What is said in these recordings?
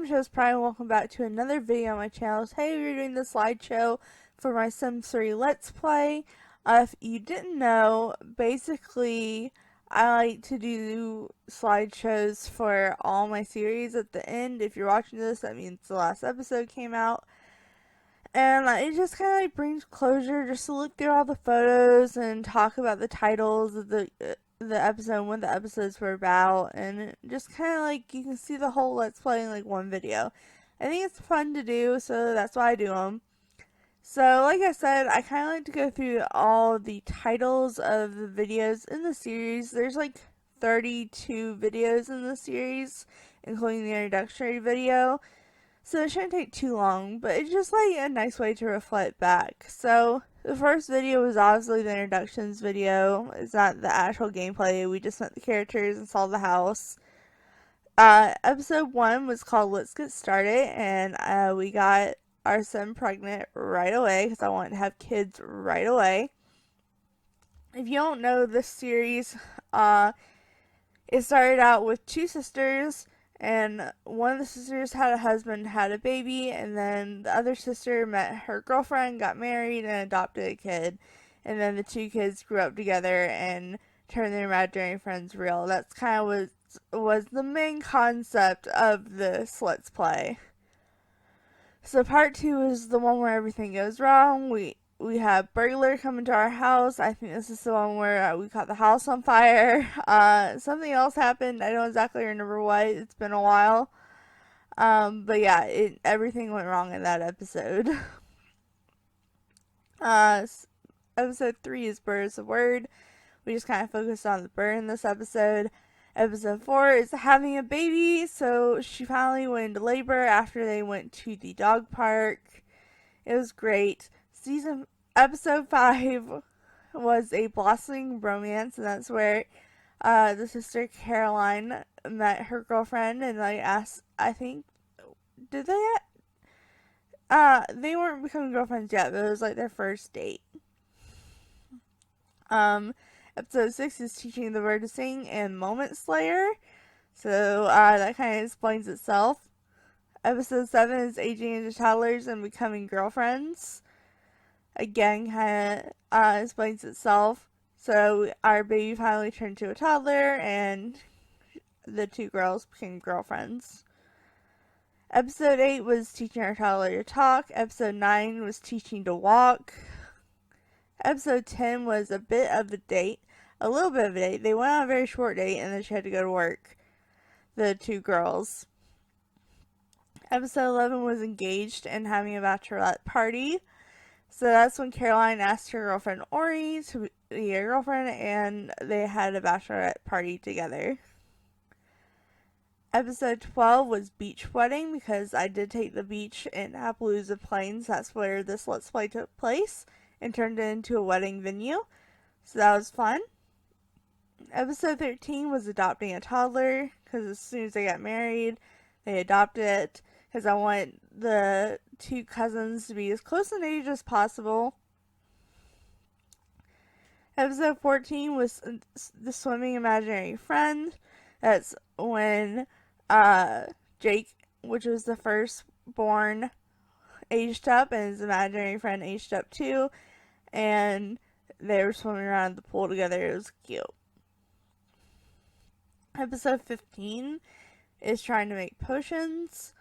I'm ChezPride and welcome back to another video on my channel. Today we're doing the slideshow for my Sims 3 Let's Play. If you didn't know, basically I like to do slideshows for all my series at the end. If you're watching this, that means the last episode came out. And it just kind of brings closure just to look through all the photos and talk about the titles of the episode and what the episodes were about, and just kind of you can see the whole Let's Play in one video. I think it's fun to do, so that's why I do them. So like I said, I kind of like to go through all the titles of the videos in the series. There's 32 videos in the series, including the introductory video. So it shouldn't take too long, but it's just a nice way to reflect back. So the first video was obviously the introductions video. It's not the actual gameplay. We just met the characters and saw the house. Episode 1 was called Let's Get Started, and we got our son pregnant right away because I wanted to have kids right away. If you don't know this series, it started out with two sisters. And one of the sisters had a husband, had a baby, and then the other sister met her girlfriend, got married, and adopted a kid. And then the two kids grew up together and turned their imaginary friends real. That's kind of was the main concept of this Let's Play. So part 2 is the one where everything goes wrong. We have burglar come into our house. I think this is the one where we caught the house on fire. Something else happened. I don't exactly remember what. It's been a while. But yeah, everything went wrong in that episode. Episode 3 is Bird is a Word. We just kind of focused on the bird in this episode. Episode 4 is having a baby. So she finally went into labor after they went to the dog park. It was great. Episode 5 was a blossoming romance, and that's where the sister Caroline met her girlfriend and asked, I think, did they weren't becoming girlfriends yet, but it was their first date. Episode 6 is teaching the bird to sing and Moment Slayer, so that kind of explains itself. Episode 7 is aging into toddlers and becoming girlfriends. Again, kind of explains itself. So our baby finally turned to a toddler, and the two girls became girlfriends. Episode 8 was teaching our toddler to talk. Episode 9 was teaching to walk. Episode 10 was a little bit of a date. They went on a very short date, and then she had to go to work. The two girls. Episode 11 was engaged and having a bachelorette party. So that's when Caroline asked her girlfriend Ori to be a girlfriend, and they had a bachelorette party together. Episode 12 was Beach Wedding, because I did take the beach in Appaloosa Plains. That's where this Let's Play took place, and turned it into a wedding venue. So that was fun. Episode 13 was adopting a toddler, because as soon as they got married, they adopted it, because I want the two cousins to be as close in age as possible. Episode 14 was the swimming imaginary friend. That's when Jake, which was the firstborn, aged up, and his imaginary friend aged up too, and they were swimming around the pool together. It was cute. Episode 15 is trying to make potions.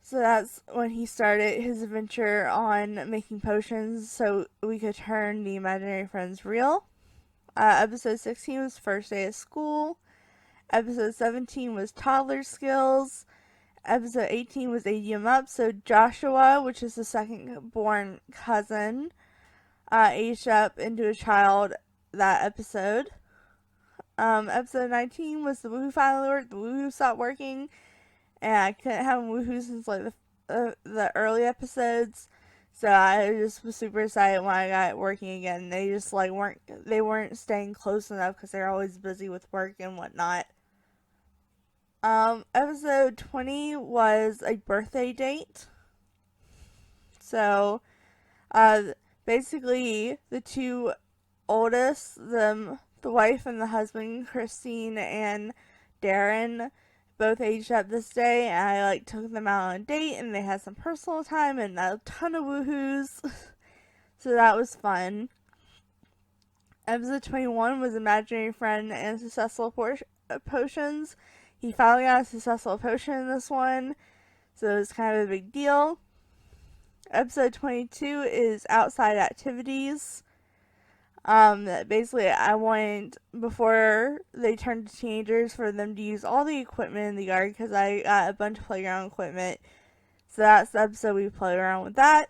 So that's when he started his adventure on making potions so we could turn the imaginary friends real. Episode 16 was first day of school. Episode 17 was toddler skills. Episode 18 was age him up. So Joshua, which is the second born cousin, aged up into a child that episode. Episode 19 was the woohoo finally worked. The woohoo stopped working. And I couldn't have woohoo since the early episodes, so I just was super excited when I got it working again. They just weren't staying close enough because they're always busy with work and whatnot. Episode 20 was a birthday date. So, basically the two oldest, the wife and the husband, Christine and Darren, both aged up this day, and I like took them out on a date, and they had some personal time and a ton of woohoos. So that was fun. Episode 21 was Imaginary Friend and Successful Potions. He finally got a successful potion in this one, so it was kind of a big deal. Episode 22 is Outside Activities. Basically, I wanted, before they turned to teenagers, for them to use all the equipment in the yard, because I got a bunch of playground equipment. So that's the episode we play around with that.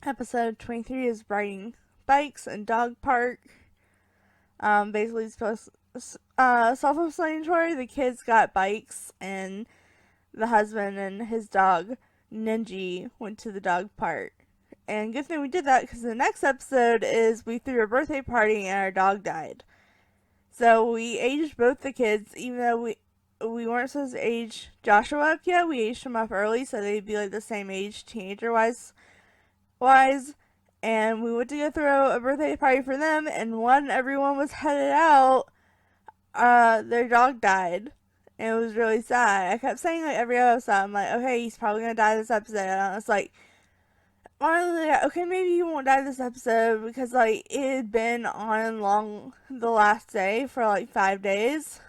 Episode 23 is Riding Bikes and Dog Park. Basically, it's supposed self-explanatory. The kids got bikes, and the husband and his dog, Ninji, went to the dog park. And good thing we did that, because the next episode is we threw a birthday party and our dog died. So we aged both the kids, even though we weren't supposed to age Joshua up yet. We aged him up early, so they'd be like the same age, teenager-wise. And we went to go throw a birthday party for them, and when everyone was headed out, their dog died. And it was really sad. I kept saying, like, every episode, I'm like, okay, he's probably gonna die this episode. And I was like, finally, okay, maybe he won't die this episode, because, like, it had been on long the last day for, like, 5 days.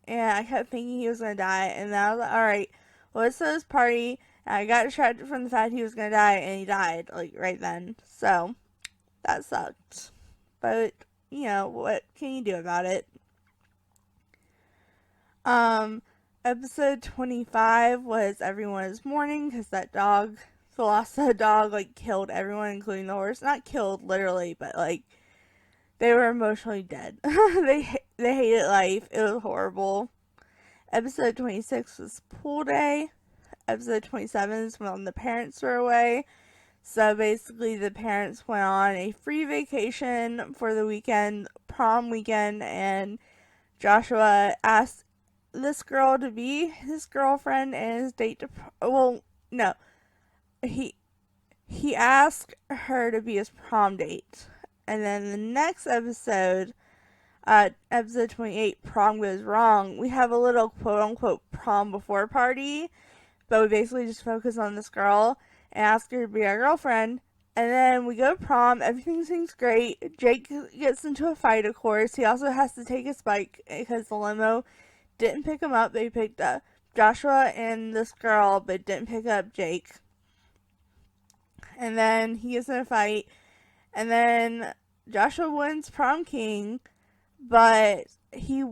And I kept thinking he was gonna die. And then I was like, alright, well, let's throw this party. And I got distracted from the fact he was gonna die, and he died, like, right then. So, that sucked. But, you know, what can you do about it? Episode 25 was Everyone is Mourning, because that dog, the loss of the dog, like, killed everyone, including the horse. Not killed, literally, but, like, they were emotionally dead. They hated life. It was horrible. Episode 26 was Pool Day. Episode 27 is when the parents were away. So basically the parents went on a free vacation for the weekend, prom weekend, and Joshua asked this girl to be his girlfriend and his date he asked her to be his prom date. And then the next episode, episode 28, Prom Goes Wrong, we have a little quote-unquote prom before party, but we basically just focus on this girl and ask her to be our girlfriend. And then we go to prom, everything seems great. Jake gets into a fight, of course. He also has to take his bike because the limo didn't pick him up. They picked up Joshua and this girl, but didn't pick up Jake. And then he gets in a fight, and then Joshua wins prom king, but he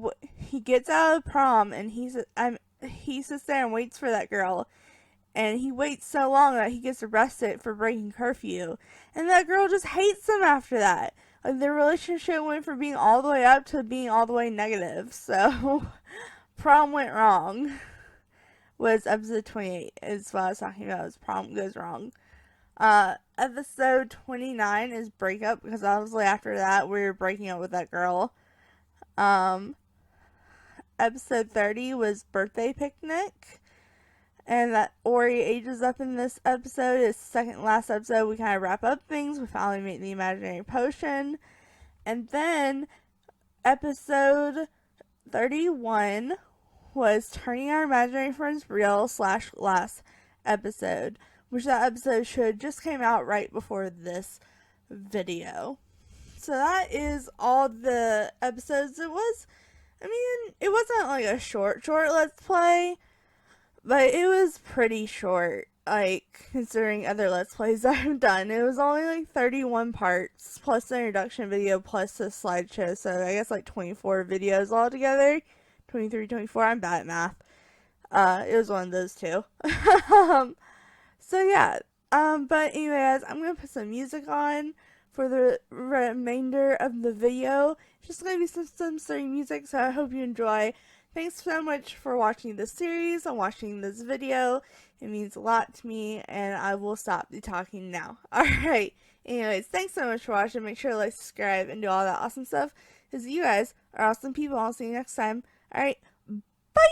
gets out of the prom, and he sits there and waits for that girl, and he waits so long that he gets arrested for breaking curfew, and that girl just hates him after that. Like, their relationship went from being all the way up to being all the way negative. So Prom Went Wrong was episode 28 is what I was talking about. Was Prom Goes Wrong. Episode 29 is Breakup, because obviously after that we were breaking up with that girl. Episode 30 was Birthday Picnic, and that Ori ages up in this episode. It's the second last episode. We kind of wrap up things. We finally make the imaginary potion. And then episode 31 was Turning Our Imaginary Friends Real / last episode, which that episode should just came out right before this video. So that is all the episodes. It wasn't like a short Let's Play, but it was pretty short, like, considering other Let's Plays I've done. It was only like 31 parts, plus the introduction video, plus the slideshow, so I guess like 24 videos altogether. 23, 24, I'm bad at math. It was one of those two. So yeah, but anyways, I'm gonna put some music on for the remainder of the video. Just gonna be some silly music, so I hope you enjoy. Thanks so much for watching this series and watching this video. It means a lot to me, and I will stop the talking now. Alright, anyways, thanks so much for watching. Make sure to like, subscribe, and do all that awesome stuff, because you guys are awesome people. I'll see you next time. Alright, bye!